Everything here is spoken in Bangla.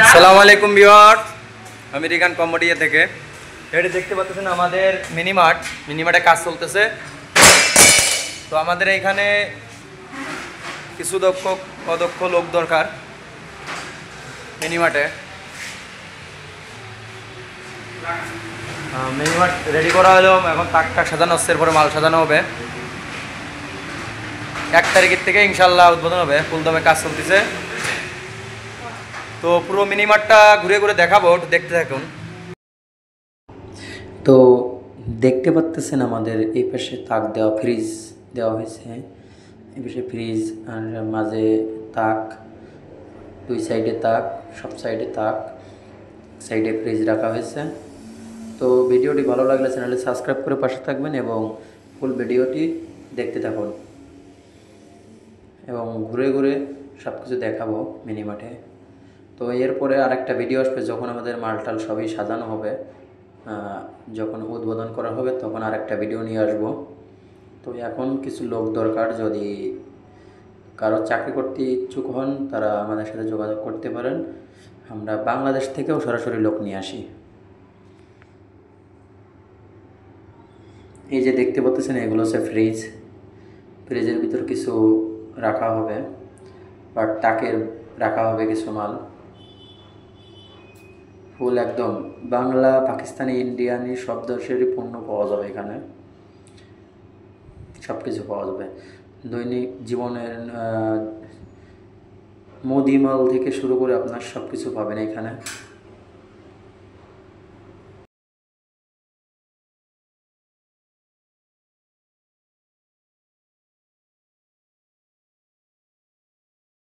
আসসালামু আলাইকুম ভিউয়ার্স, আমেরিকান কম্বোডিয়া থেকে। এটা দেখতে পাচ্ছেন আমাদের মিনিমার্টে কাজ চলতেছে। তো আমাদের এখানে কিছু অদক্ষ লোক দরকার মিনিমার্টে। মিনিমার্ট রেডি করা হলো, এখন তাক সাজানো হচ্ছে, এরপরে মাল সাজানো হবে। 1 তারিখের থেকে ইনশাল্লাহ উদ্বোধন হবে, ফুলদমে কাজ চলতেছে। তো পুরো মিনিমার্টটা ঘুরে ঘুরে দেখাবো, দেখতে থাকুন। তো দেখতে পাচ্ছেন আমাদের এই পাশে তাক দেওয়া, ফ্রিজ দেওয়া হয়েছে। এই পাশে ফ্রিজ আর মাঝে তাক, 2 সাইডে তাক, সব সাইডে তাক, সাইডে ফ্রিজ রাখা হয়েছে। তো ভিডিওটি ভালো লাগলে চ্যানেলটি সাবস্ক্রাইব করে পাশে থাকবেন এবং ফুল ভিডিওটি দেখতে থাকুন এবং ঘুরে ঘুরে সব কিছু দেখাবো মিনিমার্টে। তো এরপরে আরেকটা ভিডিও আসবে যখন আমাদের মালটাল সবই সাজানো হবে, যখন উদ্বোধন করা হবে তখন আরেকটা ভিডিও নিয়ে আসব। তো এখন কিছু লোক দরকার, যদি কারো চাকরি করতে ইচ্ছুক হন তারা আমাদের সাথে যোগাযোগ করতে পারেন। আমরা বাংলাদেশ থেকেও সরাসরি লোক নিয়ে আসি। এই যে দেখতে পাচ্ছেন এগুলো হচ্ছে ফ্রিজ। ফ্রিজের ভিতর কিছু রাখা হবে বা টাকের রাখা হবে কিছু মাল। ফুল একদম বাংলা, পাকিস্তানি, ইন্ডিয়ানি সব দেশেরই পণ্য পাওয়া যাবে এখানে, সব কিছু পাওয়া যাবে। দৈনিক জীবনের মুদিমাল থেকে শুরু করে আপনার সব কিছু পাবেন এখানে।